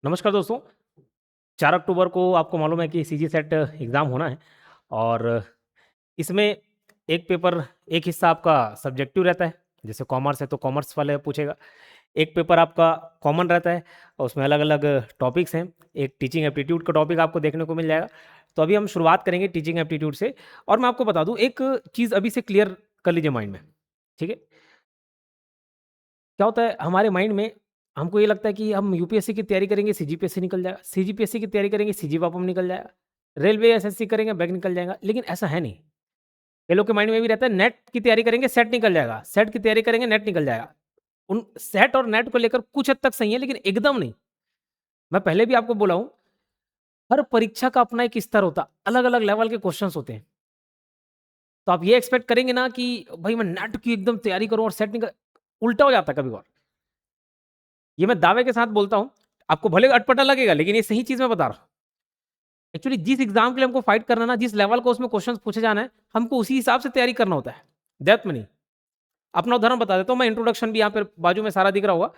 नमस्कार दोस्तों। 4 अक्टूबर को आपको मालूम है कि सीजी सेट एग्ज़ाम होना है और इसमें एक पेपर एक हिस्सा आपका सब्जेक्टिव रहता है, जैसे कॉमर्स है तो कॉमर्स वाले पूछेगा। एक पेपर आपका कॉमन रहता है और उसमें अलग-अलग टॉपिक्स हैं। एक टीचिंग एप्टीट्यूड का टॉपिक आपको देखने को मिल जाएगा। तो अभी हम शुरुआत करेंगे टीचिंग एप्टीट्यूड से और मैं आपको बता दूँ एक चीज़ अभी से क्लियर कर लीजिए माइंड में, ठीक है? क्या होता है हमारे माइंड में हमको ये लगता है कि हम यूपीएससी की तैयारी करेंगे सीजीपीएससी निकल जाएगा, सीजीपीएससी की तैयारी करेंगे सीजीवापम निकल जाएगा, रेलवे एसएससी करेंगे बैंक निकल जाएगा, लेकिन ऐसा है नहीं। ये लोग के माइंड में भी रहता है नेट की तैयारी करेंगे सेट निकल जाएगा, सेट की तैयारी करेंगे नेट निकल जाएगा। उन सेट और नेट को लेकर कुछ हद तक सही है लेकिन एकदम नहीं। मैं पहले भी आपको बोला हूँ, हर परीक्षा का अपना एक स्तर होता, अलग-अलग लेवल के क्वेश्चंस होते हैं। तो आप ये एक्सपेक्ट करेंगे ना कि भाई मैं नेट की एकदम तैयारी करूँ और सेट निकल उल्टा हो जाता है कभी-कभार। ये मैं दावे के साथ बोलता हूँ, आपको भले अटपटा लगेगा लेकिन ये सही चीज़ मैं बता रहा हूँ। एक्चुअली जिस एग्ज़ाम के लिए हमको फाइट करना है ना, जिस लेवल को उसमें क्वेश्चंस पूछे जाना है, हमको उसी हिसाब से तैयारी करना होता है, डेप्थ में नहीं। अपना उदाहरण बता देता हूँ, मैं इंट्रोडक्शन भी यहाँ पे बाजू में सारा दिख रहा होगा।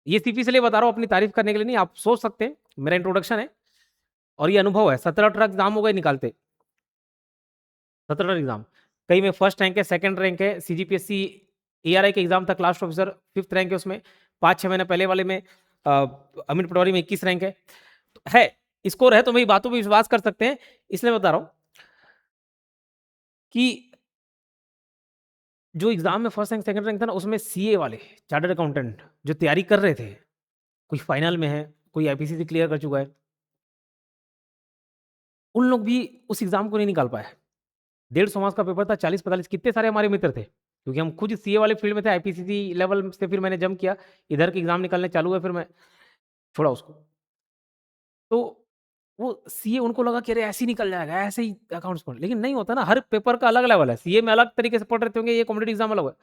ये सिर्फ़ इसलिए बता रहा हूँ अपनी तारीफ़ करने के लिए नहीं, आप सोच सकते हैं, मेरा इंट्रोडक्शन है और ये अनुभव है, 17-18 एग्ज़ाम हो गए निकालते, 17 एग्ज़ाम। कई में फर्स्ट रैंक है, सेकंड रैंक है, सीजीपीएससी एआरआई के एग्ज़ाम था क्लास ऑफिसर, 5th रैंक है उसमें, 5-6 महीने पहले वाले में अमित पटवारी में 21 रैंक है। तो है, स्कोर है तो मेरी बातों पे विश्वास कर सकते हैं, इसलिए बता रहा हूँ कि जो एग्ज़ाम में फर्स्ट रैंक, सेकंड रैंक था ना, उसमें सीए वाले, चार्टर्ड अकाउंटेंट जो तैयारी कर रहे थे, कोई फाइनल में है, कोई आईपीसीसी क्लियर कर चुका है, उन लोग भी उस एग्ज़ाम को नहीं निकाल पाए। 150 मार्क्स का पेपर था, 40-45 कितने सारे हमारे मित्र थे, क्योंकि हम खुद सीए वाले फील्ड में थे, आईपीसीसी लेवल से फिर मैंने जंप किया, इधर के एग्ज़ाम निकलने चालू हुए, फिर मैं छोड़ा उसको। तो वो सीए उनको लगा कि अरे ऐसे ही निकल जाएगा, ऐसे ही अकाउंट्स पढ़ लेकिन नहीं होता ना, हर पेपर का अलग लेवल है। सीए में अलग तरीके से पढ़ रहे होंगे, ये कॉम्पिटिटिव एग्ज़ाम अलग है।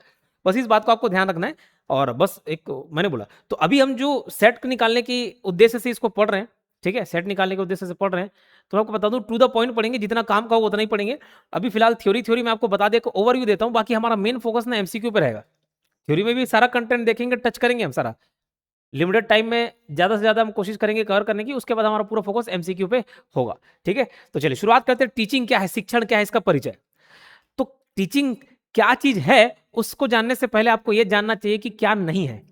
बस इस बात को आपको ध्यान रखना है और बस एक मैंने बोला, तो अभी हम जो सेट निकालने की उद्देश्य से इसको पढ़ रहे हैं, ठीक है? सेट निकालने के उद्देश्य से पढ़ रहे हैं, तो मैं आपको बता दूँ टू द पॉइंट पढ़ेंगे, जितना काम का होगा उतना ही पढ़ेंगे। अभी फिलहाल थ्योरी मैं आपको बता दें, एक ओवरव्यू देता हूँ, बाकी हमारा मेन फोकस ना एमसीक्यू पे रहेगा। थ्योरी में भी सारा कंटेंट देखेंगे, टच करेंगे हम सारा। लिमिटेड टाइम में ज़्यादा से ज़्यादा हम कोशिश करेंगे कवर करने की, उसके बाद हमारा पूरा फोकस एमसीक्यू पे होगा, ठीक है? तो चलिए शुरुआत करते हैं, टीचिंग क्या है, शिक्षण क्या है, इसका परिचय। तो टीचिंग क्या चीज़ है, उसको जानने से पहले आपको ये जानना चाहिए कि क्या नहीं है।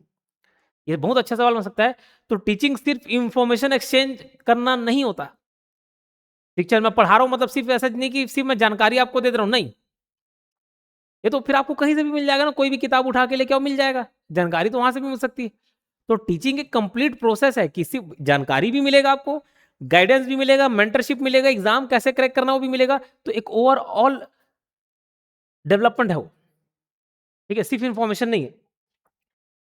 ये बहुत अच्छा सवाल बन सकता है। तो टीचिंग सिर्फ इन्फॉर्मेशन एक्सचेंज करना नहीं होता। शिक्षण मैं पढ़ा रहा हूँ मतलब सिर्फ ऐसा नहीं कि सिर्फ मैं जानकारी आपको दे रहा हूँ, नहीं। ये तो फिर आपको कहीं से भी मिल जाएगा ना, कोई भी किताब उठा के लेके आओ मिल जाएगा। जानकारी तो वहाँ से भी मिल सकती है। तो टीचिंग एक कंप्लीट प्रोसेस है, किसी जानकारी भी मिलेगा आपको, गाइडेंस भी मिलेगा, मेंटरशिप मिलेगा, एग्जाम कैसे क्रैक करना वो भी मिलेगा। तो एक ओवरऑल डेवलपमेंट है वो, ठीक है? सिर्फ इन्फॉर्मेशन नहीं है।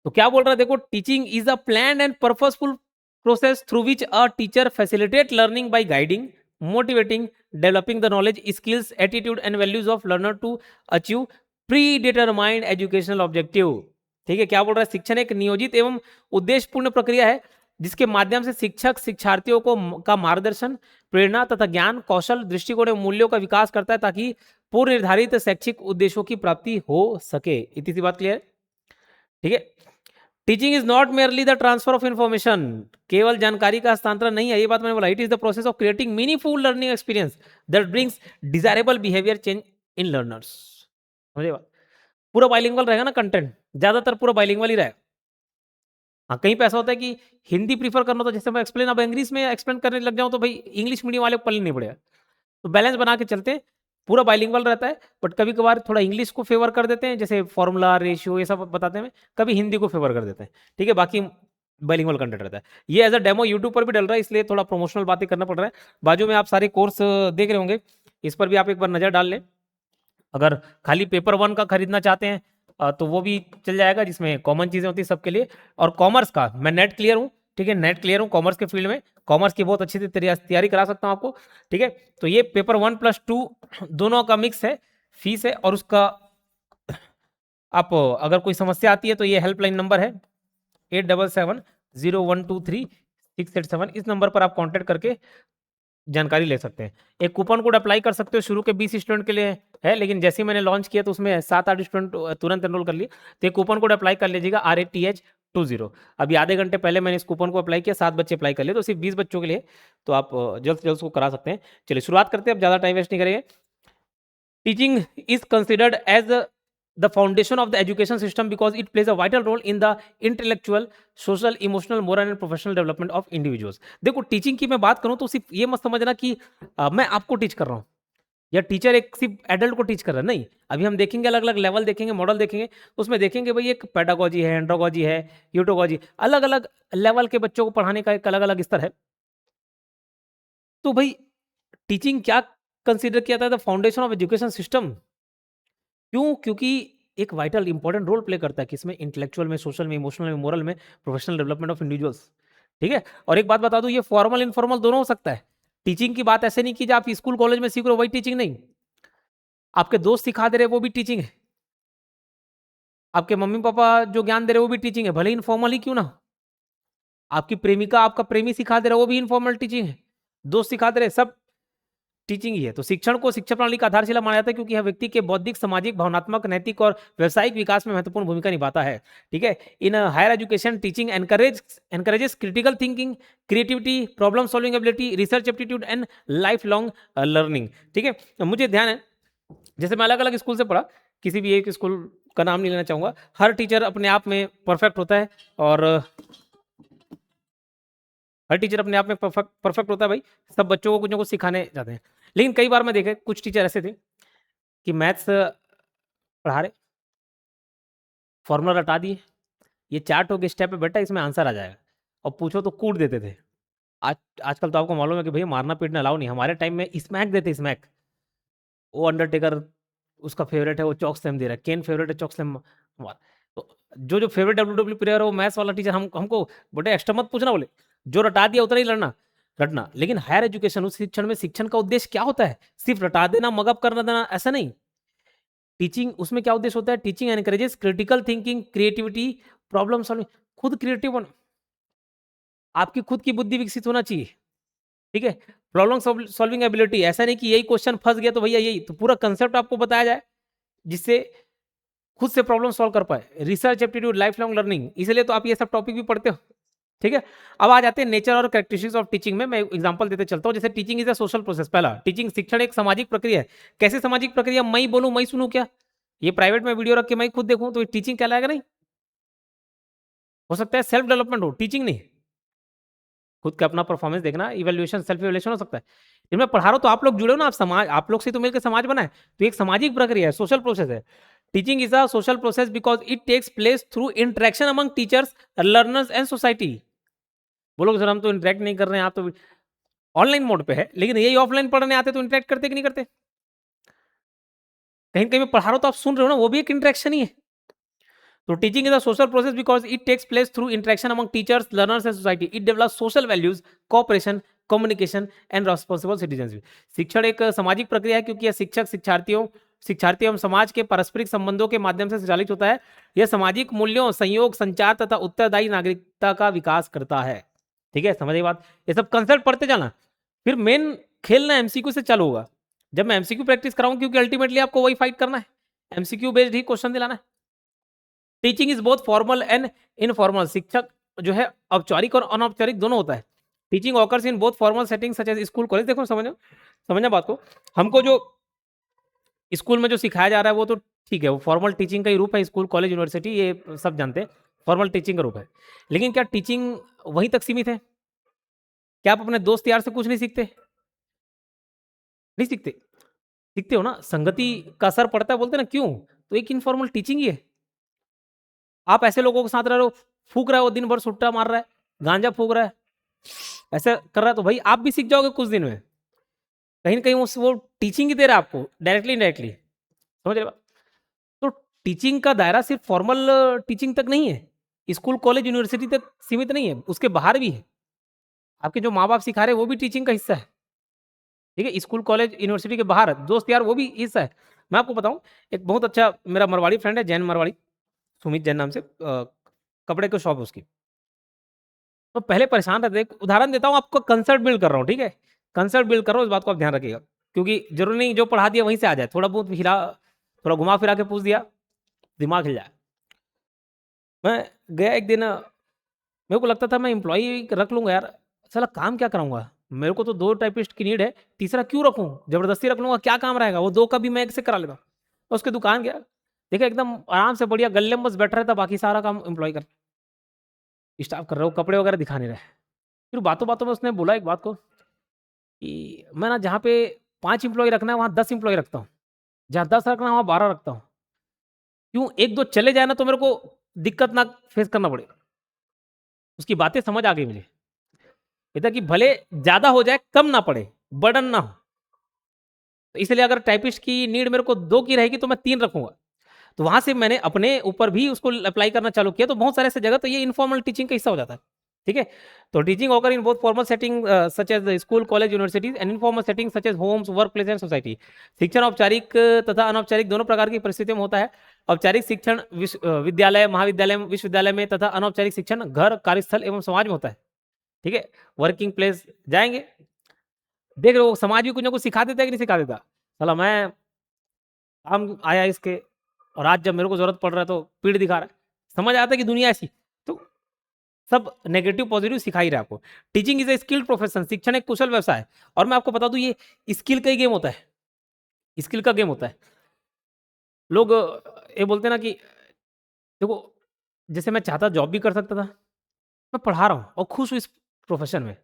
तो क्या बोल रहा है देखो, teaching is a planned and purposeful process through which a teacher facilitate learning by guiding, motivating, developing the knowledge, skills, attitude and values of learner to achieve predetermined educational objective. ठीक है, क्या बोल रहा है, शिक्षण एक नियोजित एवं उद्देश्यपूर्ण प्रक्रिया है जिसके माध्यम से शिक्षक शिक्षार्थियों को का मार्गदर्शन, प्रेरणा तथा ज्ञान कौशल, दृष्टिकोण एवं मूल्यों का विकास करता है ताकि पूर्व निर्धारित शैक्षिक उद्देश्यों की प्राप्ति हो सके। इतनी सी बात क्लियर, ठीक है? Teaching is not merely the transfer of information, केवल जानकारी का हस्तांतरण नहीं है, ये बात मैंने बोला। It is the process of creating meaningful learning experience that brings desirable behaviour change in learners. समझे बात? पूरा बाइलिंगुअल रहेगा ना कंटेंट, ज्यादातर पूरा बाइलिंगुअल ही रहेगा। हाँ, कहीं पे ऐसा होता है कि हिंदी प्रीफर करना, तो जैसे मैं एक्सप्लेन अब इंग्लिश में एक्सप्लेन करने लग जाऊं तो भाई इंग्लिश मीडियम वाले को पल्ले नहीं पड़ेगा। तो बैलेंस बना के चलते हैं, पूरा बाइलिंगुअल रहता है, बट कभी कभार थोड़ा इंग्लिश को फेवर कर देते हैं, जैसे फॉर्मूला रेशियो ये सब बताते हैं, कभी हिंदी को फेवर कर देते हैं, ठीक है? बाकी बाइलिंगुअल कंटेंट रहता है। ये एज अ डेमो यूट्यूब पर भी डल रहा है, इसलिए थोड़ा प्रमोशनल बातें करना पड़ रहा है। बाजू में आप सारे कोर्स देख रहे होंगे, इस पर भी आप एक बार नजर डाल लें। अगर खाली पेपर वन का खरीदना चाहते हैं तो वो भी चल जाएगा, जिसमें कॉमन चीजें होती है सबके लिए। और कॉमर्स का मैं नेट क्लियर हूँ, ठीक है? नेट क्लियर हूँ कॉमर्स के फील्ड में, कॉमर्स की बहुत अच्छी तैयारी करा सकता हूँ आपको, ठीक है? तो ये पेपर 1+2 दोनों का मिक्स है, फीस है। और उसका आप अगर कोई समस्या आती है तो ये हेल्पलाइन नंबर है 8770123687। इस नंबर पर आप कांटेक्ट करके जानकारी ले सकते हैं। एक कूपन कोड अप्लाई कर सकते हो, शुरू के 20 स्टूडेंट के लिए है, लेकिन जैसे ही मैंने लॉन्च किया तो उसमें 7-8 स्टूडेंट तुरंत एनरोल कर लिए। तो एक कूपन कोड अप्लाई कर लीजिएगा, RATH 20। अभी आधे घंटे पहले मैंने इस कूपन को अप्लाई किया, 7 बच्चे अप्लाई कर लिए, तो सिर्फ 20 बच्चों के लिए, तो आप जल्द से जल्द उसको करा सकते हैं। चलिए शुरुआत करते हैं, अब ज़्यादा टाइम वेस्ट नहीं करेंगे। Teaching is considered as the foundation of the education system because it plays a vital role in the intellectual, social, emotional, moral and professional development of individuals। देखो टीचिंग की मैं बात करूं तो सिर्फ ये मत समझना कि मैं आपको टीच कर रहा हूं या टीचर एक सिर्फ एडल्ट को टीच कर रहा है, नहीं। अभी हम देखेंगे अलग अलग लेवल देखेंगे, मॉडल देखेंगे, उसमें देखेंगे भाई एक पेडागोजी है, एंड्रोगोजी है, यूटोगोजी, अलग अलग लेवल के बच्चों को पढ़ाने का एक अलग अलग स्तर है। तो भाई टीचिंग क्या कंसिडर किया था the foundation of education system? क्यों? क्योंकि एक वाइटल इंपॉर्टेंट रोल प्ले करता है किसमें, इंटेलेक्चुअल में, सोशल में, इमोशनल में, मोरल में, प्रोफेशनल डेवलपमेंट ऑफ इंडिविजुअल्स। ठीक है, और एक बात बता दूं, ये फॉर्मल इनफॉर्मल दोनों हो सकता है। टीचिंग की बात ऐसे नहीं की जो आप स्कूल कॉलेज में सीख रहे हो वही टीचिंग नहीं, आपके दोस्त सिखा दे रहे वो भी टीचिंग है, आपके मम्मी पापा जो ज्ञान दे रहे वो भी टीचिंग है, भले इनफॉर्मल ही क्यों ना। आपकी प्रेमिका आपका प्रेमी सिखा दे रहा वो भी इनफॉर्मल टीचिंग है, दोस्त सिखा दे रहे, सब टीचिंग ही है। तो शिक्षण को शिक्षा प्रणाली का आधारशिला माना जाता है क्योंकि यह व्यक्ति के बौद्धिक, सामाजिक, भावनात्मक, नैतिक और व्यावसायिक विकास में महत्वपूर्ण भूमिका निभाता है। ठीक है, in higher education teaching encourages critical thinking, creativity, problem solving ability, research aptitude and life long learning. ठीक है, तो मुझे ध्यान है, जैसे मैं अलग अलग स्कूल से पढ़ा, किसी भी एक स्कूल का नाम नहीं लेना चाहूंगा, हर टीचर अपने आप में परफेक्ट होता है, और हर टीचर अपने आप में परफेक्ट होता है भाई, सब बच्चों को कुछ ना कुछ सिखाने जाते हैं। लेकिन कई बार मैं देखे कुछ टीचर ऐसे थे कि मैथ्स पढ़ा रहे, फॉर्मूला रटा दिए, ये चार्ट हो गया स्टेप पे बेटा इसमें आंसर आ जाएगा, और पूछो तो कूट देते थे। आज आजकल तो आपको मालूम है कि भैया मारना पीटना अलाउ नहीं, हमारे टाइम में स्मैक देते, स्मैक। वो अंडरटेकर उसका फेवरेट है, वो चॉक स्लैम दे रहा है, केन फेवरेट है, चॉक स्लैम मार। तो जो फेवरेट डब्ल्यूडब्ल्यू प्लेयर है वो मैथ्स वाला टीचर हमको बेटे एक्स्ट्रा मत पूछना, बोले जो रटा दिया उतना ही लड़ना रटना। लेकिन हायर एजुकेशन, उस शिक्षण में शिक्षण का उद्देश्य क्या होता है? सिर्फ रटा देना, मगअप करना देना, ऐसा नहीं। टीचिंग, उसमें क्या उद्देश्य होता है? Teaching encourages critical thinking, creativity, problem solving, खुद क्रिएटिव बनो, आपकी खुद की बुद्धि विकसित होना चाहिए। ठीक है, प्रॉब्लम सॉल्विंग एबिलिटी, ऐसा नहीं कि यही क्वेश्चन फंस गया तो भैया यही, तो पूरा कंसेप्ट आपको बताया जाए जिससे खुद से प्रॉब्लम सॉल्व कर पाए। Research aptitude, life long learning, इसलिए तो आप ये सब टॉपिक भी पढ़ते हो। ठीक है, अब आ जाते हैं नेचर और कैरेक्टरिस्टिक्स ऑफ टीचिंग में। मैं एग्जांपल देते चलता हूं, जैसे teaching is a social process. पहला, टीचिंग शिक्षण एक सामाजिक प्रक्रिया है। कैसे सामाजिक प्रक्रिया? मैं ही बोलूं, मैं ही सुनूं क्या? ये प्राइवेट में वीडियो रख के मैं खुद देखूं तो टीचिंग कहलाएगा नहीं? हो सकता है सेल्फ डेवलपमेंट हो, टीचिंग नहीं। खुद का अपना परफॉर्मेंस देखना, इवैल्यूएशन, सेल्फ इवैल्यूएशन हो सकता है। इनमें पढ़ा रहा हूं तो आप लोग जुड़े हो ना, आप समाज, आप लोग से तो मिलकर समाज बना है, तो एक सामाजिक प्रक्रिया है, सोशल प्रोसेस है। Teaching is a social process because it takes place through interaction among teachers, learners and society. बोलोगे सर हम तो इंटरेक्ट नहीं कर रहे हैं, आप तो ऑनलाइन मोड पे है, लेकिन यही ऑफलाइन पढ़ने आते तो इंटरेक्ट करते कि नहीं करते? कहीं कहीं मैं पढ़ा रहा हूं तो आप सुन रहे हो ना, वो भी एक इंटरेक्शन ही है। तो teaching is a social process because it takes place through interaction among teachers, learners and society. It develop social values, cooperation, communication and responsible citizenship. शिक्षण एक सामाजिक प्रक्रिया है क्योंकि यह शिक्षक, शिक्षार्थी एवं समाज के पारस्परिक संबंधों के माध्यम से संचालित होता है। यह सामाजिक मूल्यों, संयोग, संचार तथा उत्तरदायी नागरिकता का विकास करता है। ठीक है, समझिए बात। ये सब कंसेप्ट पढ़ते जाना, फिर मेन खेलना एमसीक्यू से चालू होगा। जब मैं एमसीक्यू प्रैक्टिस कराऊं, क्योंकि अल्टीमेटली आपको वही फाइट करना है, एमसीक्यू बेस्ड ही क्वेश्चन दिलाना है। Teaching is both formal and informal. शिक्षक जो है औपचारिक और अनौपचारिक दोनों होता है। Teaching occurs in both formal setting such as school, college. देखो समझना बात को, हमको जो स्कूल में जो सिखाया जा रहा है वो तो ठीक है, वो फॉर्मल टीचिंग का ही रूप है। स्कूल, कॉलेज, यूनिवर्सिटी, ये सब जानते हैं फॉर्मल टीचिंग का रूप है। लेकिन क्या टीचिंग वहीं तक सीमित है? क्या आप अपने दोस्त यार से कुछ नहीं सीखते? नहीं सीखते, सीखते हो ना, संगति का असर पड़ता है, बोलते ना क्यों? तो एक इनफॉर्मल टीचिंग ही है। आप ऐसे लोगों के साथ रह रहे हो, फूक रहा है, वो दिन भर सुट्टा मार रहा है, गांजा फूक रहा है, ऐसा कर रहा है, तो भाई आप भी सीख जाओगे कुछ दिन में। कहीं ना कहीं वो टीचिंग ही दे रहा है आपको, डायरेक्टली इनडायरेक्टली। समझ रहे हो? तो टीचिंग का दायरा सिर्फ फॉर्मल टीचिंग तक नहीं है, स्कूल, कॉलेज, यूनिवर्सिटी तक सीमित नहीं है, उसके बाहर भी है। आपके जो माँ बाप सिखा रहे हैं वो भी टीचिंग का हिस्सा है। ठीक है, स्कूल, कॉलेज, यूनिवर्सिटी के बाहर दोस्त यार वो भी हिस्सा है। मैं आपको बताऊं, एक बहुत अच्छा मेरा मरवाड़ी फ्रेंड है, जैन मरवाड़ी, सुमित जैन नाम से, कपड़े की शॉप है उसकी। तो पहले परेशान रहते थे, उदाहरण देता हूँ आपको, कंसेप्ट बिल्ड कर रहा हूँ। ठीक है, कंसेप्ट बिल्ड कर रहा हूँ, इस बात को आप ध्यान रखिएगा, क्योंकि जरूरी नहीं जो पढ़ा दिया वहीं से आ जाए, थोड़ा बहुत हिला, थोड़ा घुमा फिरा के पूछ दिया, दिमाग हिल जाए। मैं गया एक दिन मेरे को लगता था मैं एम्प्लॉयी रख लूँगा यार, साला काम क्या कराऊँगा? मेरे को तो 2 टाइपिस्ट की नीड है, तीसरा क्यों रखूँ? ज़बरदस्ती रख लूँगा, क्या काम रहेगा? वो 2 का भी मैं 1 से करा लेता हूँ। मैं उसकी दुकान गया, देखा एकदम आराम से बढ़िया गल्ले में बस बैठा रहता, बाकी सारा काम एम्प्लॉयी कर स्टाफ कर रहा है, वो कपड़े वगैरह दिखा नहीं रहा है। फिर बातों-बातों में उसने बोला एक बात को कि मैं ना जहाँ पे 5 एम्प्लॉयी रखना है, वहाँ 10 एम्प्लॉयी रखता हूँ। जहाँ 10 रखना है, वहाँ 12 रखता हूँ। क्यों? 1-2 चले जाए ना तो मेरे को दिक्कत ना फेस करना पड़े। उसकी बातें समझ आ गई मुझे। ये था कि भले ज़्यादा हो जाए, कम ना पड़े, बर्डन ना हो। तो इसलिए अगर टाइपिस्ट की नीड मेरे को 2 की रहेगी तो मैं 3 रखूँगा। तो वहाँ से मैंने अपने ऊपर भी उसको अप्लाई करना चालू किया, तो बहुत सारे ऐसे जगह तो ये इन्फॉर्मल टीचिंग का हिस्सा हो जाता है। ठीक है? तो teaching occur in both formal setting such as school, college, universities and informal setting such as homes, work place and society. शिक्षण औपचारिक तथा अनौपचारिक दोनों प्रकार की परिस्थितियों में होता है। औपचारिक शिक्षण विद्यालय, महाविद्यालय, विश्वविद्यालय में तथा अनौपचारिक शिक्षण घर, कार्यस्थल एवं समाज में होता है। ठीक है? वर्किंग प्लेस जाएँगे, देख रहे हो समाज भी कुछ ना कुछ सिखा देता है कि नहीं सिखा देता? साला मैं काम आया इसके और आज जब मेरे को ज़रूरत पड़ रहा है तो पीठ दिखा रहा है। समझ आता है कि दुनिया ऐसी। तो सब नेगेटिव पॉजिटिव सिखा ही रहा है आपको। Teaching is a skilled profession, शिक्षण एक कुशल व्यवसाय है। और मैं आपको बता दूँ ये स्किल का ही गेम होता है, स्किल का गेम होता है। लोग ये बोलते हैं ना कि देखो जैसे मैं चाहता जॉब भी कर सकता था, मैं पढ़ा रहा हूँ और खुश हूँ इस प्रोफेशन में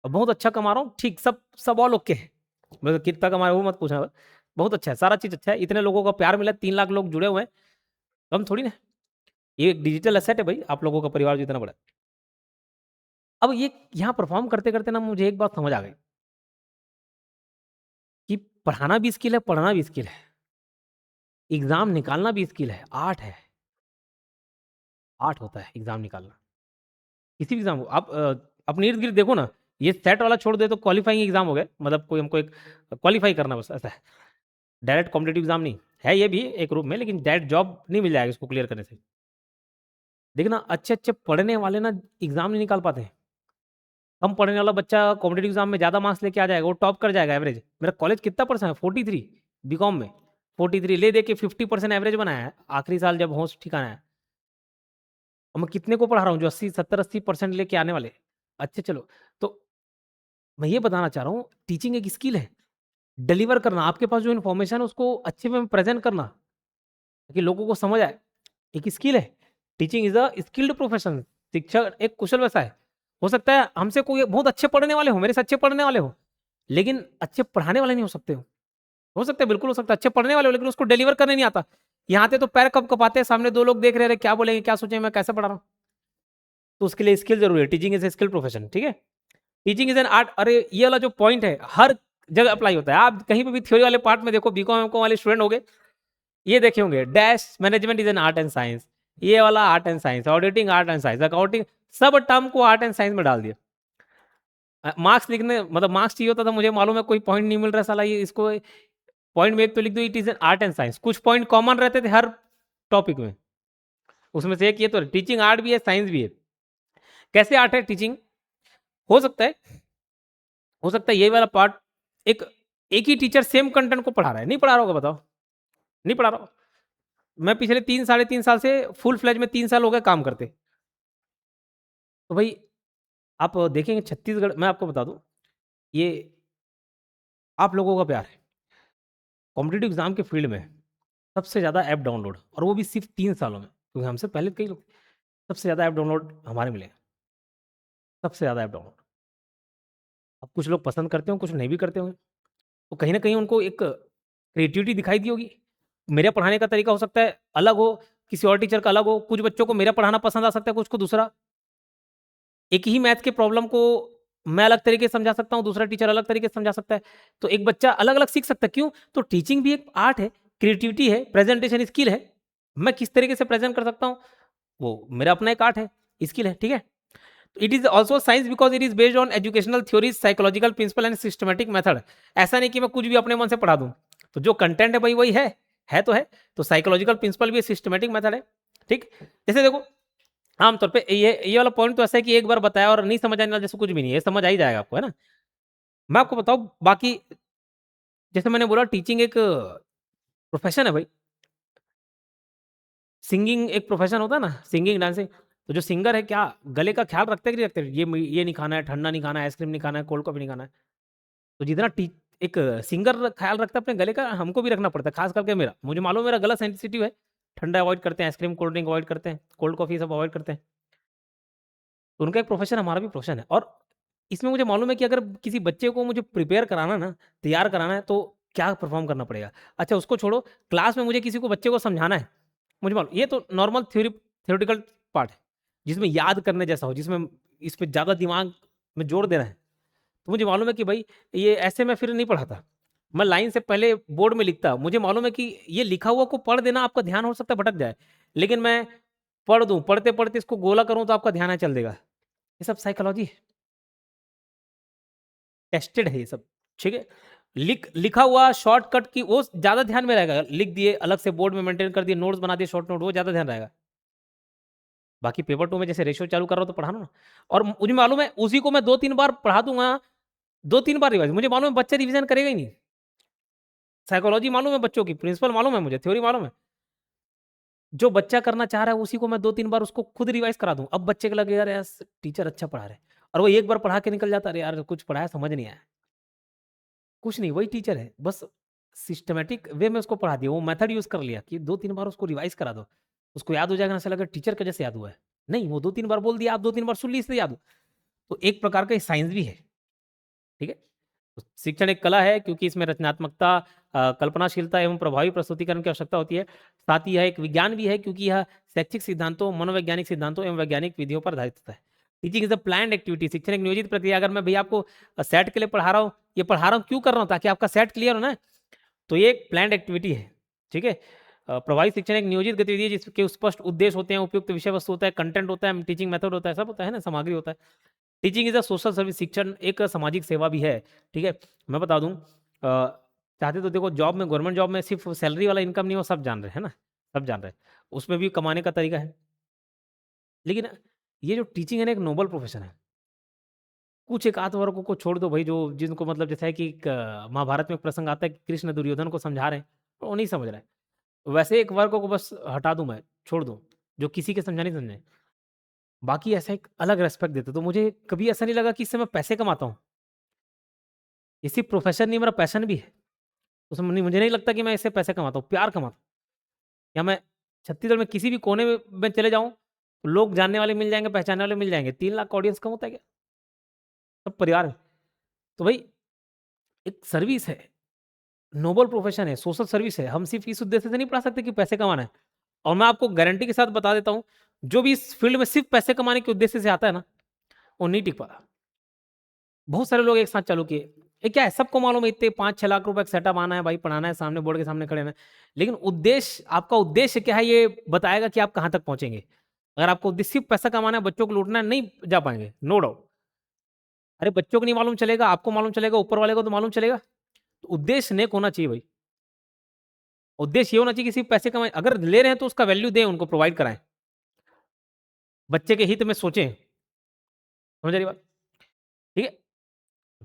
और बहुत अच्छा कमा रहा हूँ, ठीक सब सब ऑल ओके है। मतलब कितना कमा रहा हूँ वो मत पूछना, बहुत अच्छा है, सारा चीज़ अच्छा है, इतने लोगों का प्यार मिला, 3 लाख लोग जुड़े हुए हैं, कम थोड़ी ना है। ये एक डिजिटल एसेट है भाई, आप लोगों का परिवार जो इतना बड़ा है। अब ये यहाँ परफ़ॉर्म करते-करते ना मुझे एक बात समझ आ गई कि पढ़ाना भी स्किल है, पढ़ना भी स्किल है। एग्ज़ाम निकालना भी स्किल है, आर्ट है, आर्ट होता है एग्ज़ाम निकालना। किसी भी एग्ज़ाम को आप अपने इर्द-गिर्द देखो ना, ये सेट वाला छोड़ दे तो क्वालीफाइंग एग्ज़ाम हो गए, मतलब कोई हमको एक क्वालीफाई करना बस ऐसा है। डायरेक्ट कॉम्पिटिटिव एग्ज़ाम नहीं, है ये भी एक रूप में लेकिन डायरेक्ट जॉब नहीं मिल जाएगा इसको क्लियर करने से। देखना अच्छे-अच्छे पढ़ने वाले ना एग्ज़ाम नहीं निकाल पाते हैं। कम पढ़ने वाला बच्चा कॉम्पिटिटिव एग्ज़ाम में ज़्यादा मार्क्स लेके आ जाएगा, वो टॉप कर जाएगा एवरेज। मेरा कॉलेज कितना परसेंट है 43 बीकॉम में, 43 ले दे के 50% एवरेज बनाया है, आखिरी साल जब होश ठिकाना है। और मैं कितने को पढ़ा रहा हूँ जो 80 70-80% लेके आने वाले। अच्छा चलो, तो मैं ये बताना चाह रहा हूँ टीचिंग एक स्किल है। डिलीवर करना, आपके पास जो इन्फॉर्मेशन है उसको अच्छे वे में प्रेज़ेंट करना, ताकि लोगों को समझ आए, एक स्किल है। Teaching is a skilled profession, शिक्षक एक कुशल व्यवसाय है। हो सकता है हमसे कोई बहुत अच्छे पढ़ने वाले हों, मेरे से अच्छे पढ़ने वाले हों, लेकिन अच्छे पढ़ाने वाले नहीं हो सकते हो सकता है, बिल्कुल हो सकता है, अच्छे पढ़ने वाले हो लेकिन उसको डिलीवर करने नहीं आता। यहाँ आते तो पैर कँप-कँपाते हैं, सामने 2 लोग देख रहे हैं, क्या बोलेंगे, क्या सोचेंगे, मैं कैसे पढ़ा रहा हूँ? तो उसके लिए स्किल ज़रूरी है, teaching is a skill profession, ठीक है? टीचिंग इज़ एन आर्ट, अरे ये वाला जो पॉइंट है, हर जगह अप्लाई होता है। आप कहीं पे भी थ्योरी वाले पार्ट में देखो, बीकॉम, एमकॉम वाले स्टूडेंट होंगे, ये देखे होंगे, dash management is an art and science, ये वाला art and science, auditing art and science, accounting, सब टर्म को आर्ट एंड साइंस में डाल दिया। मार्क्स लिखने मतलब मार्क्स चाहिए होता था, मुझे मालूम है कोई पॉइंट नहीं मिल रहा है, साला ये इसको पॉइंट में एक तो लिख दो, it is an art and science. कुछ पॉइंट कॉमन रहते थे हर टॉपिक में, उसमें से एक ये तो टीचिंग आर्ट भी है, साइंस भी है। कैसे आर्ट है टीचिंग? हो सकता है ये वाला पार्ट एक एक ही टीचर सेम कंटेंट को पढ़ा रहा है, नहीं पढ़ा रहा होगा बताओ? नहीं पढ़ा रहा होगा। मैं पिछले 3 साढ़े 3 साल से फुल फ्लेज में 3 साल हो गए काम करते। तो भई आप देखेंगे छत्तीसगढ़, मैं आपको बता दूँ, ये आप लोगों का प्यार है। कॉम्पिटिटिव एग्ज़ाम के फील्ड में सबसे ज़्यादा ऐप डाउनलोड और वो भी सिर्फ़ 3 सालों में, क्योंकि हमसे पहले कई लोग सबसे ज़्यादा ऐप डाउनलोड हमारे मिले हैं, सबसे ज़्यादा ऐप डाउनलोड। अब कुछ लोग पसंद करते होंगे, कुछ नहीं भी करते होंगे। तो कहीं न कहीं उनको एक क्रिएटिविटी दिखाई दी होगी। मेरे पढ़ाने का तरीका हो सकता है अलग हो, किसी और टीचर का अलग हो, कुछ बच्चों को मेरा पढ़ाना पसंद आ सकता है, कुछ को दूसरा। एक ही मैथ के प्रॉब्लम को मैं अलग तरीके से समझा सकता हूँ, दूसरा टीचर अलग तरीके से समझा सकता है। तो एक बच्चा अलग-अलग सीख सकता है, क्यों? तो टीचिंग भी एक आर्ट है, क्रिएटिविटी है, प्रेज़ेंटेशन स्किल है। मैं किस तरीके से प्रेज़ेंट कर सकता हूँ, वो मेरा अपना एक आर्ट है, स्किल है, ठीक है? It is also science because it is based on educational theories, psychological principle and systematic method. ऐसा नहीं कि मैं कुछ भी अपने मन से पढ़ा दूँ। तो जो कंटेंट है भई वही है तो है। तो साइकोलॉजिकल प्रिंसिपल भी सिस्टमैटिक मेथड है, ठीक? जैसे देखो आम तौर पे ये वाला पॉइंट तो ऐसा है कि एक बार बताया और नहीं समझ आने वाला जैसे कुछ भी नहीं है, समझ आ ही जाएगा आपको, है ना? मैं आपको बताऊँ बाकी जैसे मैंने बोला टीचिंग एक प्रोफ़ेशन है भाई। सिंगिंग एक प्रोफेशन होता है ना, सिंगिंग, डांसिंग। तो जो सिंगर है क्या गले का ख्याल रखते हैं कि नहीं रखते? ये नहीं खाना है, ठंडा नहीं खाना है, आइसक्रीम नहीं खाना है, कोल्ड कॉफी नहीं खाना है। तो जितना टी एक सिंगर ख्याल रखता है अपने गले का, हमको भी रखना पड़ता है, खास करके मेरा। मुझे मालूम है मेरा गला सेंसिटिव है, ठंडा अवॉइड करते हैं, आइसक्रीम, कोल्ड ड्रिंक अवॉइड करते हैं, कोल्ड कॉफी सब अवॉइड करते हैं। तो उनका एक प्रोफेशन, हमारा भी प्रोफेशन है। और इसमें मुझे मालूम है कि अगर किसी बच्चे को मुझे प्रिपेयर कराना ना, तैयार कराना है, तो क्या परफॉर्म करना पड़ेगा। अच्छा उसको छोड़ो, क्लास में मुझे किसी को बच्चे को समझाना है, मुझे मालूम ये तो नॉर्मल थ्योरेटिकल पार्ट है, जिसमें याद करने जैसा हो, जिसमें इस पे ज़्यादा दिमाग में जोर देना है। तो मुझे मालूम है कि भाई ये ऐसे मैं फिर नहीं पढ़ाता। मैं लाइन से पहले बोर्ड में लिखता। मुझे मालूम है कि ये लिखा हुआ को पढ़ देना, आपका ध्यान हो सकता है भटक जाए। लेकिन मैं पढ़ दूँ, पढ़ते-पढ़ते इसको गोला करूँ तो आपका ध्यान यहाँ चल देगा। ये सब साइकोलॉजी है, टेस्टेड है ये सब, ठीक है? लिखा हुआ शॉर्टकट की वो ज़्यादा ध्यान में रहेगा। लिख दिए, अलग से बोर्ड में मेंटेन कर दिए, नोट्स बना दिए शॉर्ट नोट, वो ज़्यादा ध्यान रहेगा। बाकी पेपर 2 में जैसे रेशियो चालू कर रहा हूँ तो पढ़ाना ना। और मुझे मालूम है उसी को मैं 2-3 बार पढ़ा दूँगा, 2-3 बार रिवाइज़। मुझे मालूम है बच्चा रिवीज़न करेगा ही नहीं। साइकोलॉजी मालूम है बच्चों की, प्रिंसिपल मालूम है मुझे, थ्योरी मालूम है। जो बच्चा करना चाह रहा है उसी को मैं 2-3 बार उसको खुद रिवाइज़ करा दूँ। अब बच्चे को लगेगा यार यार टीचर अच्छा पढ़ा रहे हैं, और वो एक बार पढ़ा के निकल जाता है, अरे यार कुछ पढ़ाया समझ नहीं आया। कुछ नहीं, वही टीचर है, बस सिस्टमैटिक वे में उसको पढ़ा दिया, वो मेथड यूज़ कर लिया कि 2-3 बार उसको रिवाइज़ करा दो। उसको याद हो जाएगा ना, ऐसा लगेगा टीचर के जैसे याद हुआ है। नहीं, वो 2-3 बार बोल दिया, आप 2-3 बार सुन ली इसलिए याद हो। तो एक प्रकार का ये साइंस भी है, ठीक है? तो शिक्षण एक कला है क्योंकि इसमें रचनात्मकता, कल्पनाशीलता एवं प्रभावी प्रस्तुतिकरण की आवश्यकता होती है। साथ ही यह एक विज्ञान भी है क्योंकि यह शैक्षिक सिद्धांतों, मनोवैज्ञानिक सिद्धांतों एवं वैज्ञानिक विधियों पर आधारित होता है। Teaching is a planned activity. शिक्षण एक नियोजित प्रक्रिया। अगर मैं भैया आपको सेट के लिए पढ़ा रहा हूँ, ये पढ़ा रहा हूँ क्यों कर रहा हूँ? ताकि आपका सेट क्लियर हो ना। तो ये एक प्लान्ड एक्टिविटी है, ठीक है? प्रभावी शिक्षण एक नियोजित गतिविधि है जिसके स्पष्ट उद्देश्य होते हैं, उपयुक्त विषय वस्तु होता है, कंटेंट होता है, टीचिंग मेथड होता है, सब होता है ना, सामग्री होता है। Teaching is a social service. शिक्षण एक सामाजिक सेवा भी है, ठीक है? मैं बता दूँ, चाहते तो देखो जॉब में, गवर्नमेंट जॉब में सिर्फ़ सैलरी वाला इनकम नहीं, वो सब जान रहे हैं, है ना? सब जान रहे हैं। उसमें भी कमाने का तरीका है। लेकिन ये जो टीचिंग है ना, एक नोबल प्रोफ़ेशन है। कुछ एक आध वर्गों को छोड़ दो भई, जो जिनको मतलब जैसा है कि क महाभारत में एक प्रसंग आता है कि कृष्ण दुर्योधन को समझा रहे हैं, वो नहीं समझ रहा है। वैसे एक वर्ग को बस हटा दूँ मैं, छोड़ दूँ, जो किसी के समझा नहीं समझे। बाकी ऐसा एक अलग रिस्पेक्ट देते, तो मुझे कभी ऐसा नहीं लगा कि इससे मैं पैसे कमाता हूँ। ये सिर्फ़ प्रोफ़ेशन नहीं, मेरा पैशन भी है। उसमें नहीं, मुझे नहीं लगता कि मैं इससे पैसे कमाता हूँ, प्यार कमाता हूँ। या मैं छत्तीसगढ़ में किसी भी कोने में चले जाऊँ, लोग जानने वाले मिल जाएँगे, पहचानने वाले मिल जाएँगे। 3 लाख का ऑडियंस कम होता है क्या? सब परिवार है। तो भई एक सर्विस है, नोबल प्रोफ़ेशन है, सोशल सर्विस है। हम सिर्फ़ इस उद्देश्य से नहीं पढ़ा सकते कि पैसे कमाना है। और मैं आपको गारंटी के साथ बता देता हूँ, जो भी इस फ़ील्ड में सिर्फ़ पैसे कमाने के उद्देश्य से आता है ना, वो नहीं टिक पाता। बहुत सारे लोग एक साथ चालू किए। ये क्या है, सबको मालूम है इतने 5-6 लाख रुपए का सेटअप आना है भाई, पढ़ाना है, सामने बोर्ड के सामने खड़े रहना है। लेकिन उद्देश्य, आपका उद्देश्य क्या है, ये बताएगा कि आप कहाँ तक पहुँचेंगे। अगर आपका उद्देश्य सिर्फ़ पैसा कमाना है, बच्चों को लूटना है, नहीं जा पाएँगे, नो डाउट। अरे बच्चों को नहीं मालूम चलेगा, आपको मालूम चलेगा, ऊपर वाले को तो मालूम चलेगा। तो उद्देश्य नेक होना चाहिए भाई। उद्देश्य ये होना चाहिए कि सिर्फ़ पैसे कमाएँ, अगर ले रहे हैं तो उसका वैल्यू दें, उनको प्रोवाइड कराएँ। बच्चे के हित में सोचें, समझ रही बात? ठीक है?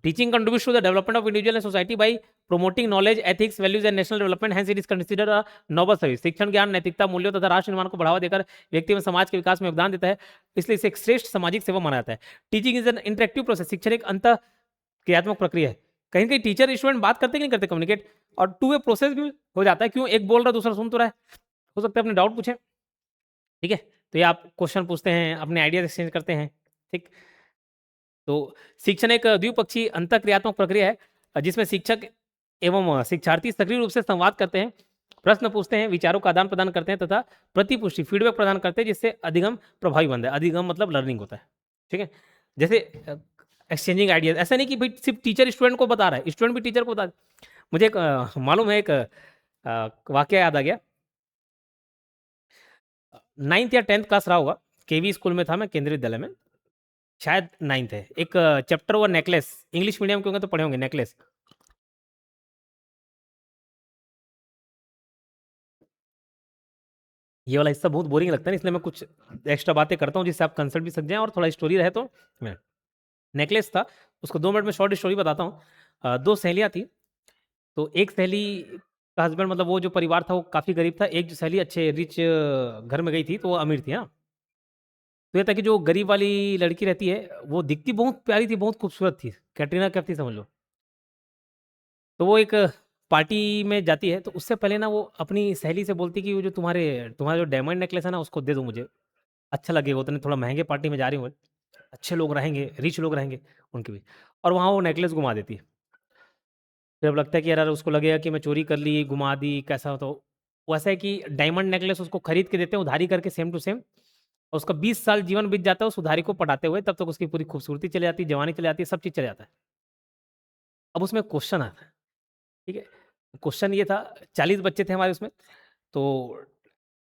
Teaching contributes to the development of individual and society by promoting knowledge, ethics, values and national development. Hence, it is considered a noble service. शिक्षण, ज्ञान, नैतिकता, मूल्यों तथा राष्ट्र निर्माण को बढ़ावा देकर व्यक्ति में समाज के विकास में योगदान देता है। इसलिए इसे एक श्रेष्ठ सामाजिक सेवा माना जाता है। Teaching is an interactive process. शिक्षण एक अंत क्रियात्मक प्रक्रिया है। कहीं न कहीं टीचर स्टूडेंट बात करते कि नहीं करते कम्युनिकेट, और टू वे प्रोसेस भी हो जाता है। क्यों? एक बोल रहा है, दूसरा सुन तो रहा है। हो सकता है अपने डाउट पूछें, ठीक है? तो ये आप क्वेश्चन पूछते हैं, अपने आइडियाज़ एक्सचेंज करते हैं, ठीक? तो शिक्षण एक द्विपक्षीय अंतःक्रियात्मक प्रक्रिया है, जिसमें शिक्षक एवं शिक्षार्थी सक्रिय रूप से संवाद करते हैं, प्रश्न पूछते हैं, विचारों का आदान प्रदान करते हैं तथा प्रतिपुष्टि फीडबैक प्रदान करते हैं, जिससे अधिगम प्रभावी बनता है। अधिगम मतलब लर्निंग होता है, ठीक है? जैसे एक्सचेंजिंग आइडियाज, ऐसा नहीं कि भाई सिर्फ टीचर स्टूडेंट को बता रहा है, स्टूडेंट भी टीचर को बता। मुझे एक मालूम है, एक वाक्य याद आ गया। 9th या 10th क्लास रहा होगा, केवी स्कूल में था मैं, केंद्रीय विद्यालय में, शायद 9th है। एक चैप्टर हुआ नेकलेस, इंग्लिश मीडियम के होंगे तो पढ़े होंगे नेकलेस। ये वाला हिस्सा बहुत बोरिंग लगता है ना, इसलिए मैं कुछ एक्स्ट्रा बातें करता हूँ जिससे आप कंसल्ट भी सक जाएँ और थोड़ा स्टोरी रहे तो। मैं नेकलेस था, उसको 2 मिनट में शॉर्ट स्टोरी बताता हूँ। 2 सहेलियाँ थी, तो एक सहेली का हस्बैंड मतलब वो जो परिवार था वो काफ़ी गरीब था। एक जो सहेली अच्छे रिच घर में गई थी तो वो अमीर थी, हाँ। तो ये था कि जो गरीब वाली लड़की रहती है, वो दिखती बहुत प्यारी थी, बहुत खूबसूरत थी। कैटरीना कैफ थी समझ लो। तो वो एक पार्टी में जाती है, तो उससे पहले ना वो अपनी सहेली से बोलती कि वो जो तुम्हारा जो डायमंड नेकलेस है ना, उसको दे दो मुझे। अच्छा लगेगा, उतने थोड़ा महँगे पार्टी में जा रही हूँ मैं। अच्छे लोग रहेंगे, रिच लोग रहेंगे उनके भी। और वहाँ वो नेकलेस गुमा देती है। फिर अब लगता है कि यार उसको लगेगा कि मैं चोरी कर ली, गुमा दी, कैसा तो वैसा है कि डायमंड नेकलेस उसको खरीद के देते हैं उधारी करके सेम टू सेम। और उसका 20 साल जीवन बीत जाता है उस उधारी को पटाते हुए, तब तक उसकी पूरी खूबसूरती चली जाती है, जवानी चली जाती है, सब चीज़ चला जाता है। अब उसमें क्वेश्चन आता है, ठीक है? क्वेश्चन ये था, 40 बच्चे थे हमारे उसमें, तो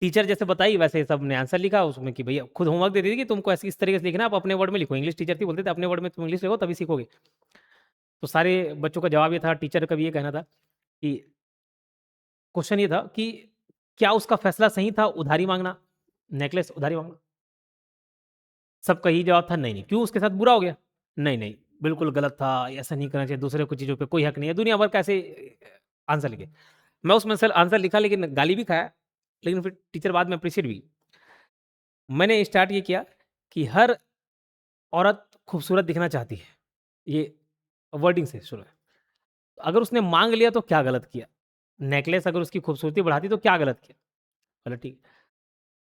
टीचर जैसे बताई वैसे सबने आंसर लिखा उसमें कि भैया खुद होमवर्क दे दी थी कि तुमको ऐसे इस तरीके से लिखना है, आप अपने वर्ड में लिखो। इंग्लिश टीचर थी, बोलते थे अपने वर्ड में तुम इंग्लिश लिखो तभी सीखोगे। तो सारे बच्चों का जवाब ये था, टीचर का भी ये कहना था कि क्वेश्चन ये था कि क्या उसका फैसला सही था उधारी माँगना, नेकलेस उधारी माँगना? सबका यही जवाब था नहीं, नहीं। क्यों उसके साथ बुरा हो गया? नहीं, नहीं, बिल्कुल गलत था, ऐसा नहीं करना चाहिए, दूसरे की चीज़ों पे कोई हक नहीं है, दुनिया भर का ऐसे आंसर लिखे। मैं उसमें से आंसर लिखा लेकिन गाली भी खाया, लेकिन फिर टीचर बाद में अप्रिशिएट भी। मैंने स्टार्ट ये किया कि हर औरत खूबसूरत दिखना चाहती है, ये वर्डिंग से शुरू है। अगर उसने माँग लिया तो क्या गलत किया? नेकलेस अगर उसकी खूबसूरती बढ़ाती तो क्या गलत किया? बोला ठीक है।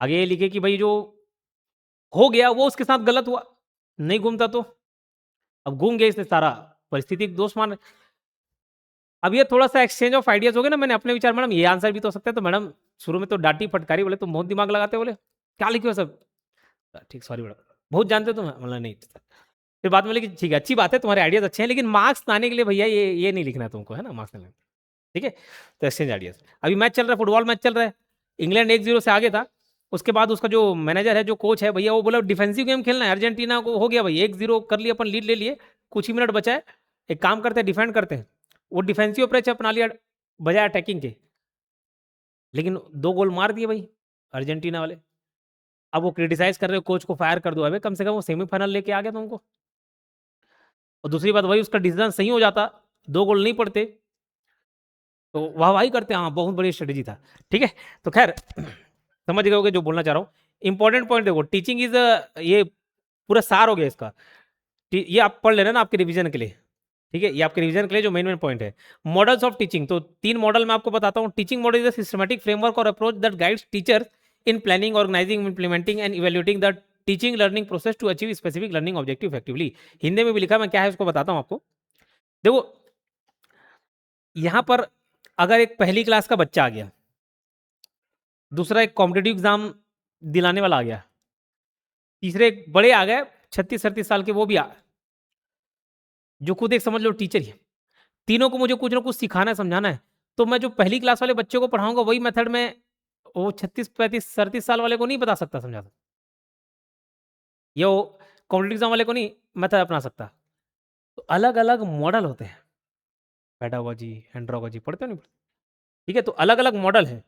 आगे ये लिखे कि भई जो हो गया वो उसके साथ गलत हुआ, नहीं घूमता तो? अब घूम गया इसने सारा, परिस्थिति दोष मान अब ये थोड़ा-सा एक्सचेंज ऑफ आइडियाज़ हो गया ना, मैंने अपने विचार मैडम ये आंसर भी तो हो सकता है, तो मैडम शुरू में तो डाँटी फटकारी, बोले तुम बहुत दिमाग लगाते हो बोले, क्या लिखे हो सब? ठीक सॉरी मैडम, बहुत जानते हो तुम? बोला नहीं। फिर बाद में बोले कि ठीक है अच्छी बात है तुम्हारे आइडियाज़ अच्छे हैं, लेकिन मार्क्स लाने के लिए भैया ये नहीं लिखना है तुमको, है ना? मार्क्स लाने ठीक है? तो एक्सचेंज आइडियाज़। अभी मैच चल रहा है, फुटबॉल मैच चल रहा है, इंग्लैंड 1-0 से आगे था, उसके बाद उसका जो मैनेजर है, जो कोच है भैया वो बोला डिफेंसिव गेम खेलना है, अर्जेंटीना को हो गया भाई 1-0 कर लिया, अपन लीड ले लिए, कुछ ही मिनट बचा है, एक काम करते हैं डिफेंड करते हैं। वो डिफेंसिव अप्रोच अपना लिया बजाय अटैकिंग के, लेकिन 2 गोल मार दिए भाई अर्जेंटीना वाले। अब वो क्रिटिसाइज़ कर रहे हो कोच को फायर कर दो, अबे कम से कम वो सेमीफाइनल लेके आ गया तुमको। और दूसरी बात वही उसका डिसीजन सही हो जाता, 2 गोल नहीं पड़ते, तो वाह-वाही करते हाँ, बहुत बढ़िया स्ट्रैटेजी था। ठीक है? तो ख़ैर समझ गए होंगे जो बोलना चाह रहा हूँ। इम्पोर्टेंट पॉइंट देखो टीचिंग इज़ ये पूरा सार हो गया इसका। टी ये आप पढ़ लेना ना आपके रिवीजन के लिए। ठीक है? ये आपके रिवीजन के लिए जो मेन पॉइंट है। मॉडल्स ऑफ टीचिंग तो 3 मॉडल मैं आपको बताता हूँ। Teaching model is a systematic framework और approach that guides teachers in planning, organising, implementing and evaluating the teaching learning process to achieve specific learning objective effectively. Hindi में भी लिखा है, मैं क्या है उसको बताता हूँ आपको। देखो, यहाँ पर अगर एक पहली क्लास का बच्चा आ गया, दूसरा एक कॉम्पिटिटिव एग्ज़ाम दिलाने वाला आ गया, तीसरे एक बड़े आ गए 36-37 साल के वो भी जो खुद एक समझ लो टीचर ही है। तीनों को मुझे कुछ ना कुछ सिखाना है, समझाना है। तो मैं जो पहली क्लास वाले बच्चे को पढ़ाऊँगा वही मेथड में वो 36-35-37 साल वाले को नहीं बता सकता, समझा सकता। या वो कॉम्पिटिटिव एग्ज़ाम वाले को नहीं मेथड अपना सकता। तो अलग-अलग मॉडल होते हैं। पेडागोजी, एंड्रोगोजी पढ़ते हो नहीं? ठीक है? तो अलग-अलग मॉडल हैं।